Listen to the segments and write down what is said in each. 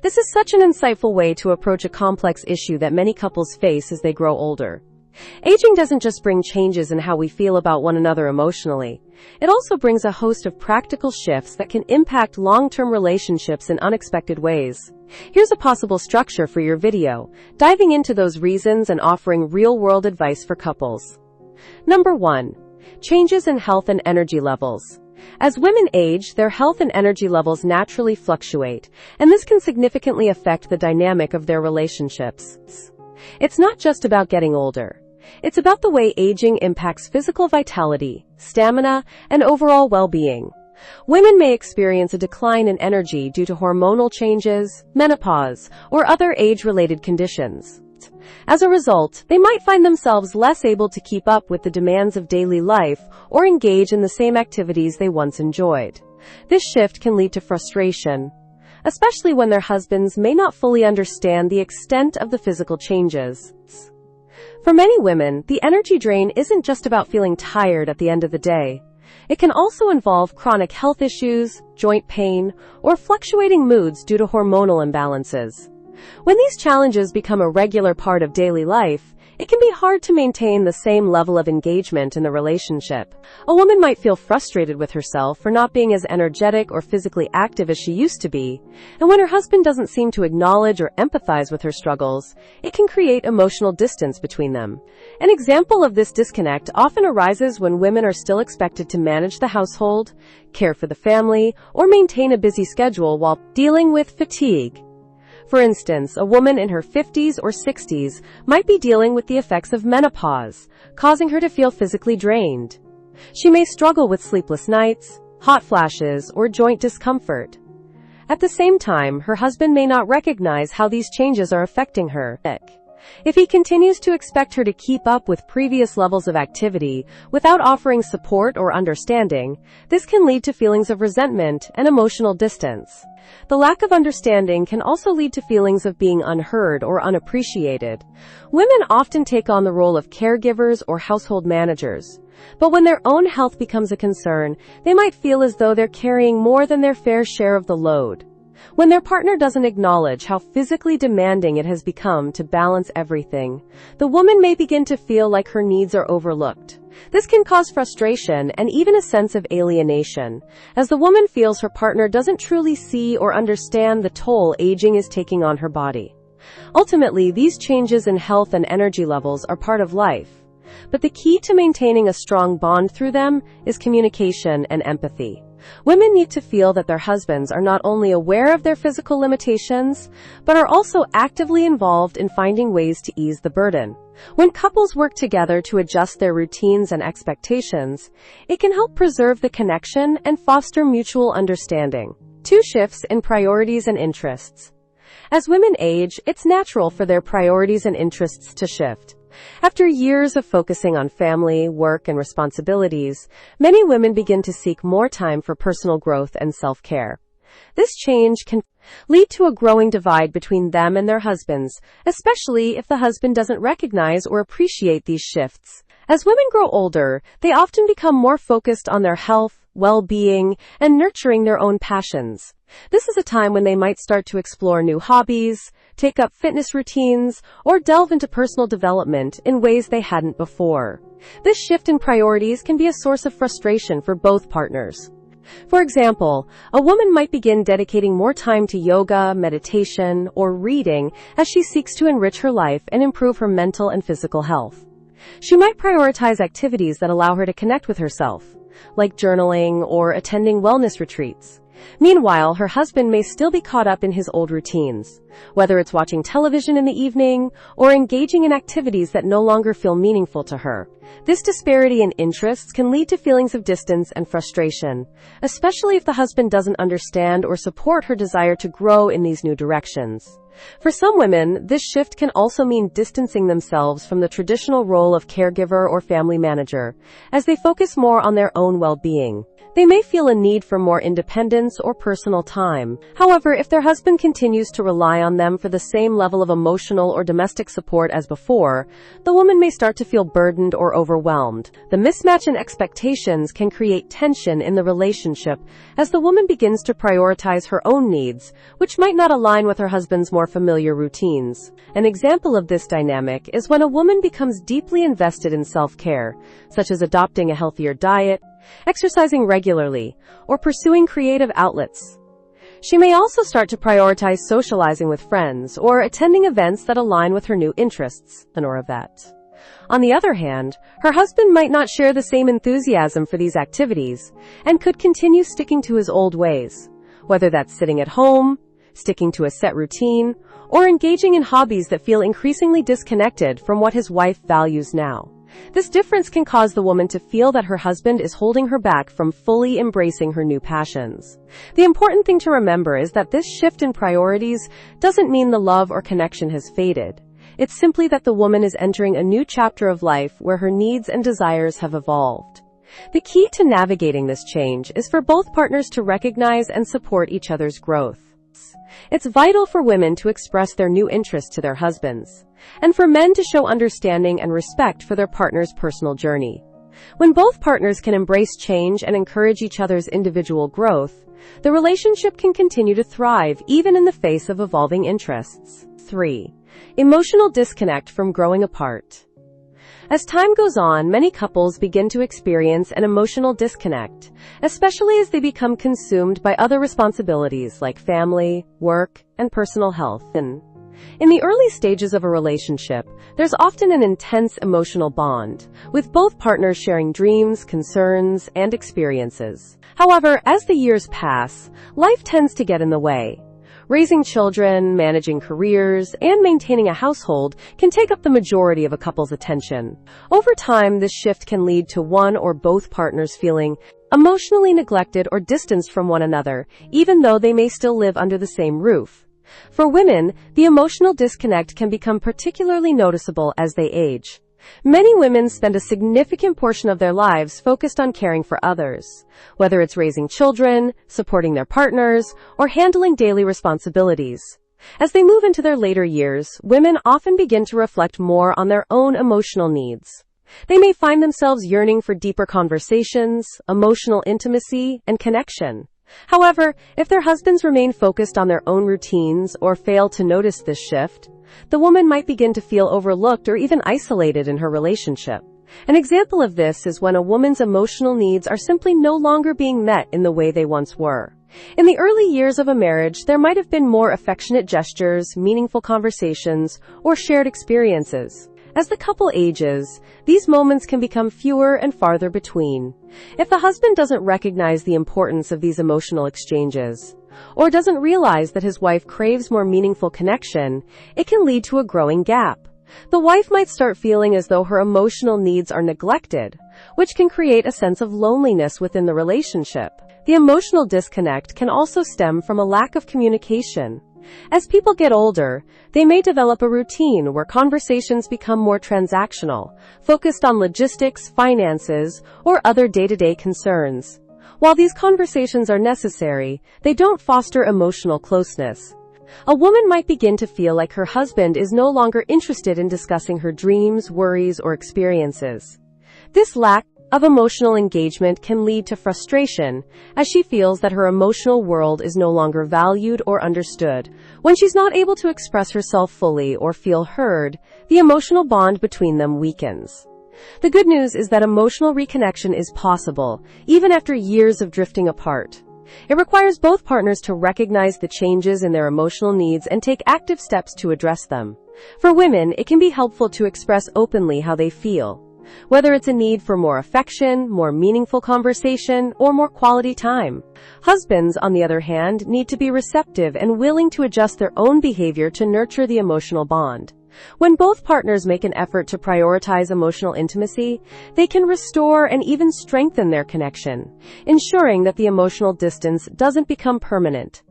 This is such an insightful way to approach a complex issue that many couples face as they grow older. Aging doesn't just bring changes in how we feel about one another emotionally. It also brings a host of practical shifts that can impact long-term relationships in unexpected ways. Here's a possible structure for your video, diving into those reasons and offering real-world advice for couples. Number 1. Changes in health and energy levels. As women age, their health and energy levels naturally fluctuate, and this can significantly affect the dynamic of their relationships. It's not just about getting older. It's about the way aging impacts physical vitality, stamina, and overall well-being. Women may experience a decline in energy due to hormonal changes, menopause, or other age-related conditions. As a result, they might find themselves less able to keep up with the demands of daily life or engage in the same activities they once enjoyed. This shift can lead to frustration, especially when their husbands may not fully understand the extent of the physical changes. For many women, the energy drain isn't just about feeling tired at the end of the day. It can also involve chronic health issues, joint pain, or fluctuating moods due to hormonal imbalances. When these challenges become a regular part of daily life, it can be hard to maintain the same level of engagement in the relationship. A woman might feel frustrated with herself for not being as energetic or physically active as she used to be, and when her husband doesn't seem to acknowledge or empathize with her struggles, it can create emotional distance between them. An example of this disconnect often arises when women are still expected to manage the household, care for the family, or maintain a busy schedule while dealing with fatigue. For instance, a woman in her 50s or 60s might be dealing with the effects of menopause, causing her to feel physically drained. She may struggle with sleepless nights, hot flashes, or joint discomfort. At the same time, her husband may not recognize how these changes are affecting her. If he continues to expect her to keep up with previous levels of activity without offering support or understanding, this can lead to feelings of resentment and emotional distance. The lack of understanding can also lead to feelings of being unheard or unappreciated. Women often take on the role of caregivers or household managers, but when their own health becomes a concern, they might feel as though they're carrying more than their fair share of the load. When their partner doesn't acknowledge how physically demanding it has become to balance everything, the woman may begin to feel like her needs are overlooked. This can cause frustration and even a sense of alienation, as the woman feels her partner doesn't truly see or understand the toll aging is taking on her body. Ultimately, these changes in health and energy levels are part of life, but the key to maintaining a strong bond through them is communication and empathy. Women need to feel that their husbands are not only aware of their physical limitations, but are also actively involved in finding ways to ease the burden. When couples work together to adjust their routines and expectations, it can help preserve the connection and foster mutual understanding. 2. Shifts in priorities and interests. As women age, it's natural for their priorities and interests to shift. After years of focusing on family, work, and responsibilities, many women begin to seek more time for personal growth and self-care. This change can lead to a growing divide between them and their husbands, especially if the husband doesn't recognize or appreciate these shifts. As women grow older, they often become more focused on their health, well-being, and nurturing their own passions. This is a time when they might start to explore new hobbies, take up fitness routines, or delve into personal development in ways they hadn't before. This shift in priorities can be a source of frustration for both partners. For example, a woman might begin dedicating more time to yoga, meditation, or reading as she seeks to enrich her life and improve her mental and physical health. She might prioritize activities that allow her to connect with herself, like journaling or attending wellness retreats. Meanwhile, her husband may still be caught up in his old routines, whether it's watching television in the evening or engaging in activities that no longer feel meaningful to her. This disparity in interests can lead to feelings of distance and frustration, especially if the husband doesn't understand or support her desire to grow in these new directions. For some women, this shift can also mean distancing themselves from the traditional role of caregiver or family manager, as they focus more on their own well-being. They may feel a need for more independence or personal time. However, if their husband continues to rely on them for the same level of emotional or domestic support as before, the woman may start to feel burdened or overwhelmed. The mismatch in expectations can create tension in the relationship as the woman begins to prioritize her own needs, which might not align with her husband's more familiar routines. An example of this dynamic is when a woman becomes deeply invested in self-care, such as adopting a healthier diet, exercising regularly, or pursuing creative outlets. She may also start to prioritize socializing with friends or attending events that align with her new interests, or of that. On the other hand, her husband might not share the same enthusiasm for these activities and could continue sticking to his old ways, whether that's sitting at home, sticking to a set routine, or engaging in hobbies that feel increasingly disconnected from what his wife values now. This difference can cause the woman to feel that her husband is holding her back from fully embracing her new passions. The important thing to remember is that this shift in priorities doesn't mean the love or connection has faded. It's simply that the woman is entering a new chapter of life where her needs and desires have evolved. The key to navigating this change is for both partners to recognize and support each other's growth. It's vital for women to express their new interests to their husbands, and for men to show understanding and respect for their partner's personal journey. When both partners can embrace change and encourage each other's individual growth, the relationship can continue to thrive even in the face of evolving interests. 3. Emotional disconnect from growing apart. As time goes on, many couples begin to experience an emotional disconnect, especially as they become consumed by other responsibilities like family, work, and personal health. In the early stages of a relationship, there's often an intense emotional bond, with both partners sharing dreams, concerns, and experiences. However, as the years pass, life tends to get in the way. Raising children, managing careers, and maintaining a household can take up the majority of a couple's attention. Over time, this shift can lead to one or both partners feeling emotionally neglected or distanced from one another, even though they may still live under the same roof. For women, the emotional disconnect can become particularly noticeable as they age. Many women spend a significant portion of their lives focused on caring for others, whether it's raising children, supporting their partners, or handling daily responsibilities. As they move into their later years, women often begin to reflect more on their own emotional needs. They may find themselves yearning for deeper conversations, emotional intimacy, and connection. However, if their husbands remain focused on their own routines or fail to notice this shift, the woman might begin to feel overlooked or even isolated in her relationship. An example of this is when a woman's emotional needs are simply no longer being met in the way they once were. In the early years of a marriage, there might have been more affectionate gestures, meaningful conversations, or shared experiences. As the couple ages, these moments can become fewer and farther between. If the husband doesn't recognize the importance of these emotional exchanges, or doesn't realize that his wife craves more meaningful connection, it can lead to a growing gap. The wife might start feeling as though her emotional needs are neglected, which can create a sense of loneliness within the relationship. The emotional disconnect can also stem from a lack of communication. As people get older, they may develop a routine where conversations become more transactional, focused on logistics, finances, or other day-to-day concerns. While these conversations are necessary, they don't foster emotional closeness. A woman might begin to feel like her husband is no longer interested in discussing her dreams, worries, or experiences. This lack of emotional engagement can lead to frustration, as she feels that her emotional world is no longer valued or understood. When she's not able to express herself fully or feel heard, the emotional bond between them weakens. The good news is that emotional reconnection is possible, even after years of drifting apart. It requires both partners to recognize the changes in their emotional needs and take active steps to address them. For women, it can be helpful to express openly how they feel, whether it's a need for more affection, more meaningful conversation, or more quality time. Husbands, on the other hand, need to be receptive and willing to adjust their own behavior to nurture the emotional bond. When both partners make an effort to prioritize emotional intimacy, they can restore and even strengthen their connection, ensuring that the emotional distance doesn't become permanent.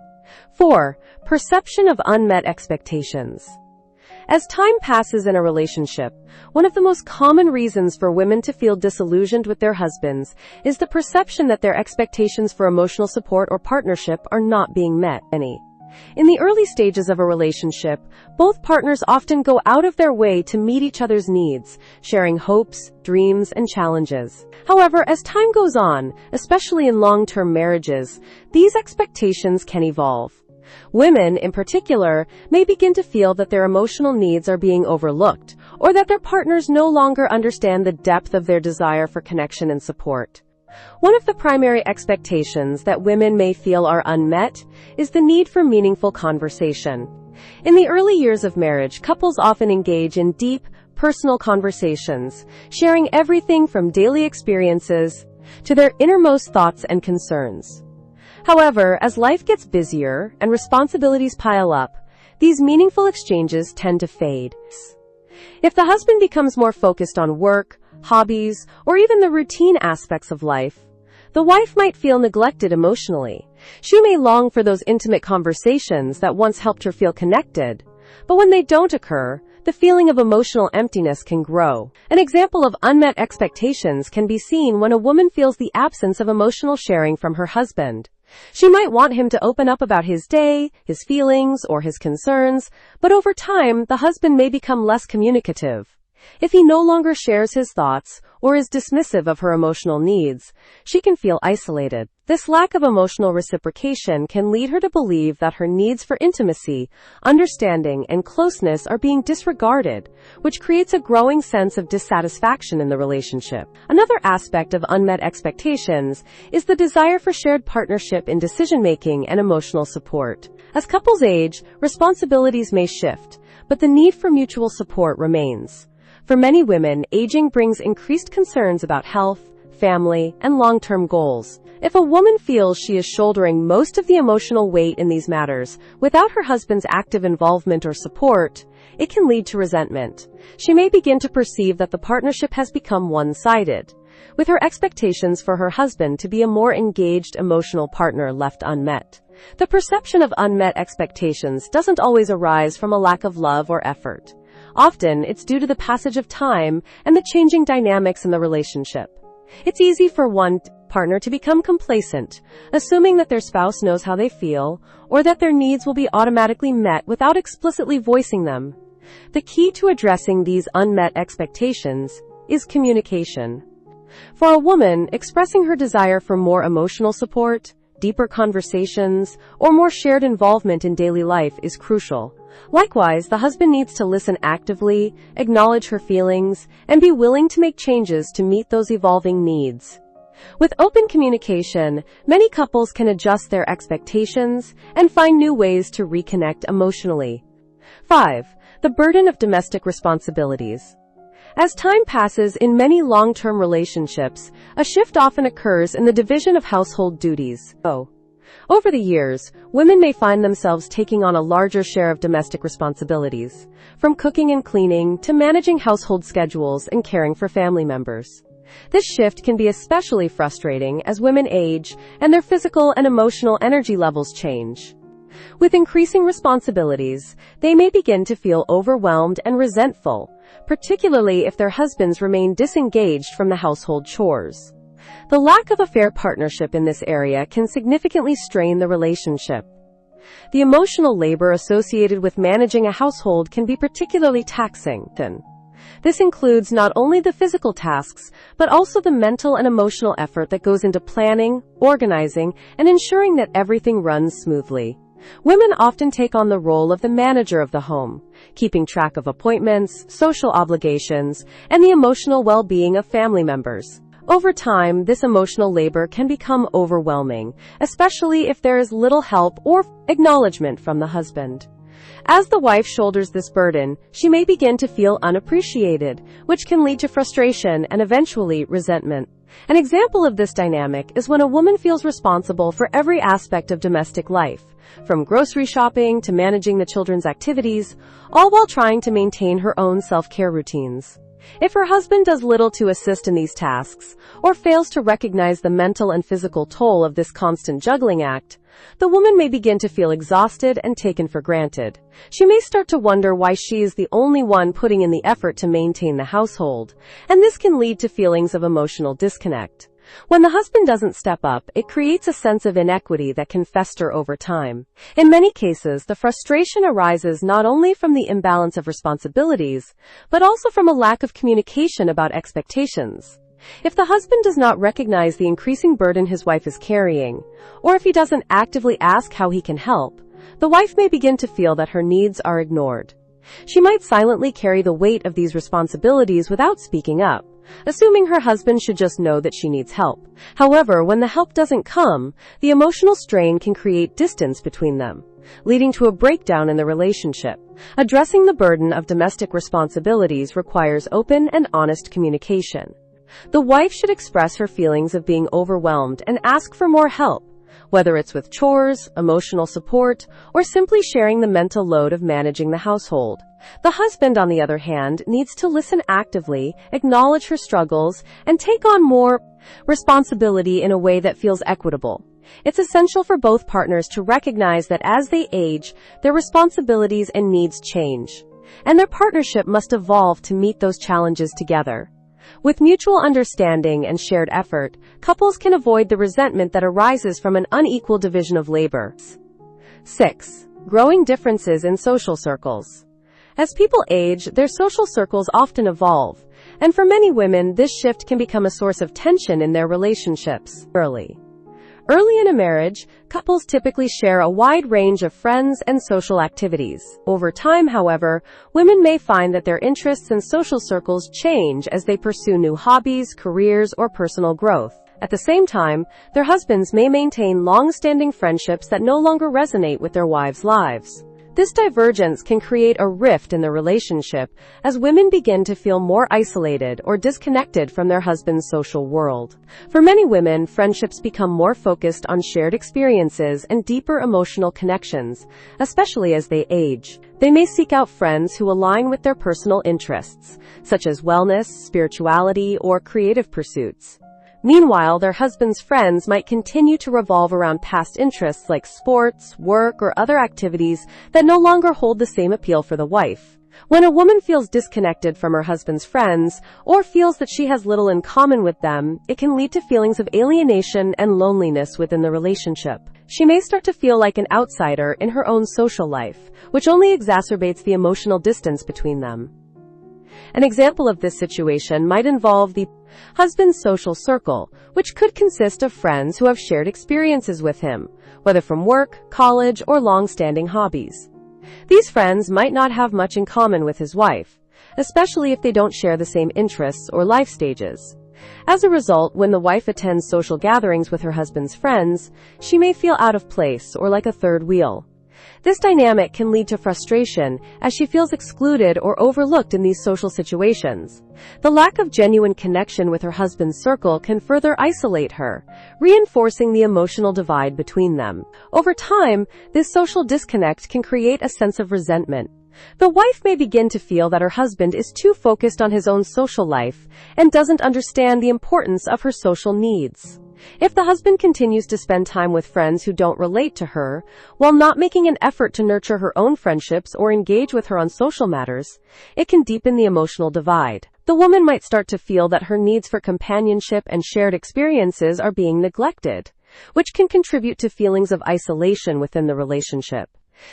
4. Perception of unmet expectations. As time passes in a relationship, one of the most common reasons for women to feel disillusioned with their husbands is the perception that their expectations for emotional support or partnership are not being met. In the early stages of a relationship, both partners often go out of their way to meet each other's needs, sharing hopes, dreams, and challenges. However, as time goes on, especially in long-term marriages, these expectations can evolve. Women, in particular, may begin to feel that their emotional needs are being overlooked, or that their partners no longer understand the depth of their desire for connection and support. One of the primary expectations that women may feel are unmet is the need for meaningful conversation. In the early years of marriage, couples often engage in deep, personal conversations, sharing everything from daily experiences to their innermost thoughts and concerns. However, as life gets busier and responsibilities pile up, these meaningful exchanges tend to fade. If the husband becomes more focused on work, hobbies, or even the routine aspects of life, the wife might feel neglected emotionally. She may long for those intimate conversations that once helped her feel connected, but when they don't occur, the feeling of emotional emptiness can grow. An example of unmet expectations can be seen when a woman feels the absence of emotional sharing from her husband. She might want him to open up about his day, his feelings, or his concerns, but over time, the husband may become less communicative. If he no longer shares his thoughts or is dismissive of her emotional needs, she can feel isolated. This lack of emotional reciprocation can lead her to believe that her needs for intimacy, understanding, and closeness are being disregarded, which creates a growing sense of dissatisfaction in the relationship. Another aspect of unmet expectations is the desire for shared partnership in decision-making and emotional support. As couples age, responsibilities may shift, but the need for mutual support remains. For many women, aging brings increased concerns about health, family, and long-term goals. If a woman feels she is shouldering most of the emotional weight in these matters without her husband's active involvement or support, it can lead to resentment. She may begin to perceive that the partnership has become one-sided, with her expectations for her husband to be a more engaged emotional partner left unmet. The perception of unmet expectations doesn't always arise from a lack of love or effort. Often, it's due to the passage of time and the changing dynamics in the relationship. It's easy for one partner to become complacent, assuming that their spouse knows how they feel, or that their needs will be automatically met without explicitly voicing them. The key to addressing these unmet expectations is communication. For a woman, expressing her desire for more emotional support, deeper conversations, or more shared involvement in daily life is crucial. Likewise, the husband needs to listen actively, acknowledge her feelings, and be willing to make changes to meet those evolving needs. With open communication, many couples can adjust their expectations and find new ways to reconnect emotionally. 5. The burden of domestic responsibilities. As time passes in many long-term relationships, a shift often occurs in the division of household duties. Over the years, women may find themselves taking on a larger share of domestic responsibilities, from cooking and cleaning to managing household schedules and caring for family members. This shift can be especially frustrating as women age and their physical and emotional energy levels change. With increasing responsibilities, they may begin to feel overwhelmed and resentful, particularly if their husbands remain disengaged from the household chores. The lack of a fair partnership in this area can significantly strain the relationship. The emotional labor associated with managing a household can be particularly taxing. This includes not only the physical tasks, but also the mental and emotional effort that goes into planning, organizing, and ensuring that everything runs smoothly. Women often take on the role of the manager of the home, keeping track of appointments, social obligations, and the emotional well-being of family members. Over time, this emotional labor can become overwhelming, especially if there is little help or acknowledgement from the husband. As the wife shoulders this burden, she may begin to feel unappreciated, which can lead to frustration and eventually resentment. An example of this dynamic is when a woman feels responsible for every aspect of domestic life, from grocery shopping to managing the children's activities, all while trying to maintain her own self-care routines. If her husband does little to assist in these tasks, or fails to recognize the mental and physical toll of this constant juggling act, the woman may begin to feel exhausted and taken for granted. She may start to wonder why she is the only one putting in the effort to maintain the household, and this can lead to feelings of emotional disconnect. When the husband doesn't step up, it creates a sense of inequity that can fester over time. In many cases, the frustration arises not only from the imbalance of responsibilities, but also from a lack of communication about expectations. If the husband does not recognize the increasing burden his wife is carrying, or if he doesn't actively ask how he can help, the wife may begin to feel that her needs are ignored. She might silently carry the weight of these responsibilities without speaking up, assuming her husband should just know that she needs help. However, when the help doesn't come, the emotional strain can create distance between them, leading to a breakdown in the relationship. Addressing the burden of domestic responsibilities requires open and honest communication. The wife should express her feelings of being overwhelmed and ask for more help, whether it's with chores, emotional support, or simply sharing the mental load of managing the household. The husband, on the other hand, needs to listen actively, acknowledge her struggles, and take on more responsibility in a way that feels equitable. It's essential for both partners to recognize that as they age, their responsibilities and needs change, and their partnership must evolve to meet those challenges together. With mutual understanding and shared effort, couples can avoid the resentment that arises from an unequal division of labor. 6. Growing differences in social circles. As people age, their social circles often evolve, and for many women, this shift can become a source of tension in their relationships. Early in a marriage, couples typically share a wide range of friends and social activities. Over time, however, women may find that their interests and social circles change as they pursue new hobbies, careers, or personal growth. At the same time, their husbands may maintain long-standing friendships that no longer resonate with their wives' lives. This divergence can create a rift in the relationship as women begin to feel more isolated or disconnected from their husband's social world. For many women, friendships become more focused on shared experiences and deeper emotional connections, especially as they age. They may seek out friends who align with their personal interests, such as wellness, spirituality, or creative pursuits. Meanwhile, their husband's friends might continue to revolve around past interests like sports, work, or other activities that no longer hold the same appeal for the wife. When a woman feels disconnected from her husband's friends, or feels that she has little in common with them, it can lead to feelings of alienation and loneliness within the relationship. She may start to feel like an outsider in her own social life, which only exacerbates the emotional distance between them. An example of this situation might involve the husband's social circle, which could consist of friends who have shared experiences with him, whether from work, college, or long-standing hobbies. These friends might not have much in common with his wife, especially if they don't share the same interests or life stages. As a result, when the wife attends social gatherings with her husband's friends, she may feel out of place or like a third wheel. This dynamic can lead to frustration as she feels excluded or overlooked in these social situations. The lack of genuine connection with her husband's circle can further isolate her, reinforcing the emotional divide between them. Over time, this social disconnect can create a sense of resentment. The wife may begin to feel that her husband is too focused on his own social life and doesn't understand the importance of her social needs. If the husband continues to spend time with friends who don't relate to her, while not making an effort to nurture her own friendships or engage with her on social matters, it can deepen the emotional divide. The woman might start to feel that her needs for companionship and shared experiences are being neglected, which can contribute to feelings of isolation within the relationship.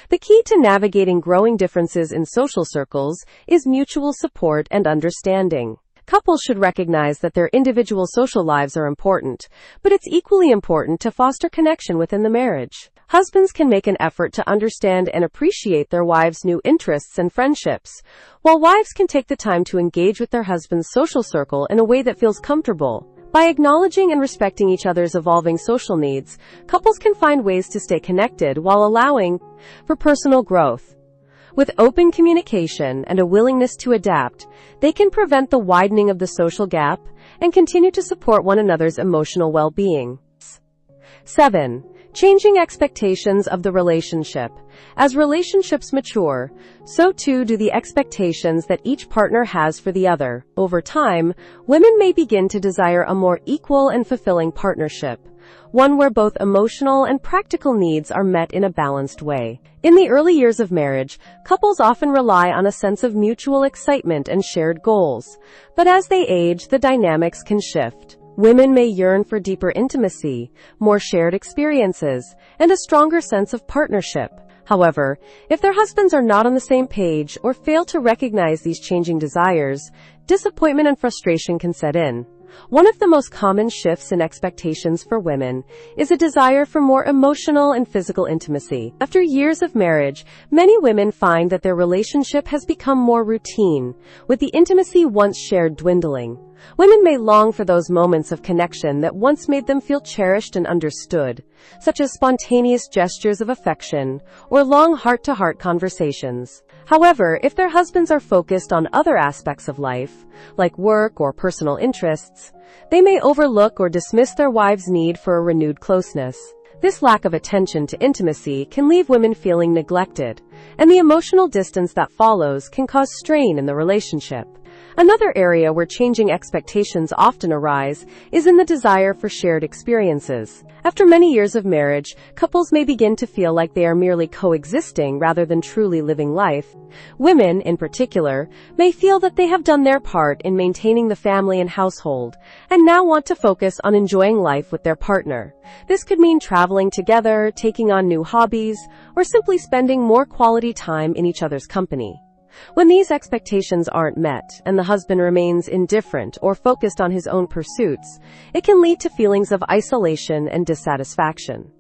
The key to navigating growing differences in social circles is mutual support and understanding. Couples should recognize that their individual social lives are important, but it's equally important to foster connection within the marriage. Husbands can make an effort to understand and appreciate their wives' new interests and friendships, while wives can take the time to engage with their husband's social circle in a way that feels comfortable. By acknowledging and respecting each other's evolving social needs, couples can find ways to stay connected while allowing for personal growth. With open communication and a willingness to adapt, they can prevent the widening of the social gap and continue to support one another's emotional well-being. 7. Changing expectations of the relationship. As relationships mature, so too do the expectations that each partner has for the other. Over time, women may begin to desire a more equal and fulfilling partnership, one where both emotional and practical needs are met in a balanced way. In the early years of marriage, couples often rely on a sense of mutual excitement and shared goals. But as they age, the dynamics can shift. Women may yearn for deeper intimacy, more shared experiences, and a stronger sense of partnership. However, if their husbands are not on the same page or fail to recognize these changing desires, disappointment and frustration can set in. One of the most common shifts in expectations for women is a desire for more emotional and physical intimacy. After years of marriage, many women find that their relationship has become more routine, with the intimacy once shared dwindling. Women may long for those moments of connection that once made them feel cherished and understood, such as spontaneous gestures of affection or long heart-to-heart conversations. However, if their husbands are focused on other aspects of life, like work or personal interests, they may overlook or dismiss their wives' need for a renewed closeness. This lack of attention to intimacy can leave women feeling neglected, and the emotional distance that follows can cause strain in the relationship. Another area where changing expectations often arise is in the desire for shared experiences. After many years of marriage, couples may begin to feel like they are merely coexisting rather than truly living life. Women, in particular, may feel that they have done their part in maintaining the family and household, and now want to focus on enjoying life with their partner. This could mean traveling together, taking on new hobbies, or simply spending more quality time in each other's company. When these expectations aren't met, and the husband remains indifferent or focused on his own pursuits, it can lead to feelings of isolation and dissatisfaction.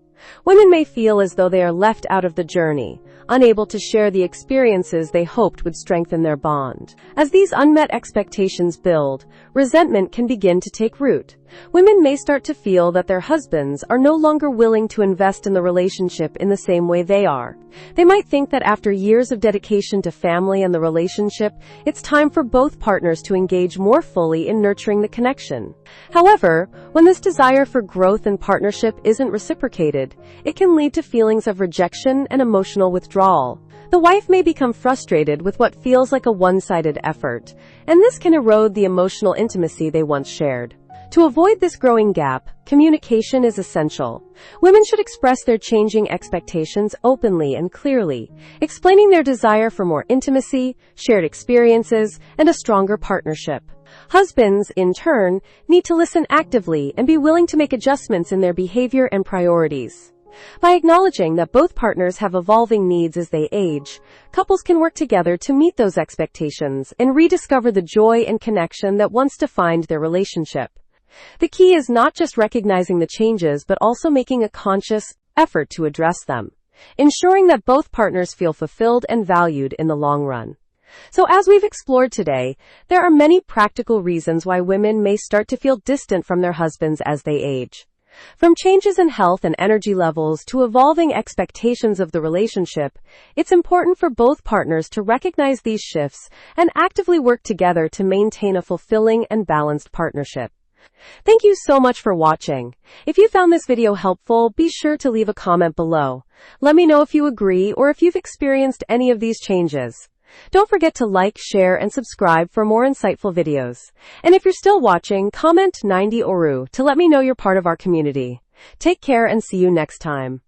Women may feel as though they are left out of the journey, unable to share the experiences they hoped would strengthen their bond. As these unmet expectations build, resentment can begin to take root. Women may start to feel that their husbands are no longer willing to invest in the relationship in the same way they are. They might think that after years of dedication to family and the relationship, it's time for both partners to engage more fully in nurturing the connection. However, when this desire for growth and partnership isn't reciprocated, it can lead to feelings of rejection and emotional withdrawal. The wife may become frustrated with what feels like a one-sided effort, and this can erode the emotional intimacy they once shared. To avoid this growing gap, communication is essential. Women should express their changing expectations openly and clearly, explaining their desire for more intimacy, shared experiences, and a stronger partnership. Husbands, in turn, need to listen actively and be willing to make adjustments in their behavior and priorities. By acknowledging that both partners have evolving needs as they age, couples can work together to meet those expectations and rediscover the joy and connection that once defined their relationship. The key is not just recognizing the changes, but also making a conscious effort to address them, ensuring that both partners feel fulfilled and valued in the long run. So as we've explored today, there are many practical reasons why women may start to feel distant from their husbands as they age. From changes in health and energy levels to evolving expectations of the relationship, it's important for both partners to recognize these shifts and actively work together to maintain a fulfilling and balanced partnership. Thank you so much for watching. If you found this video helpful, be sure to leave a comment below. Let me know if you agree or if you've experienced any of these changes. Don't forget to like, share, and subscribe for more insightful videos. And if you're still watching, comment 90 Oru to let me know you're part of our community. Take care and see you next time.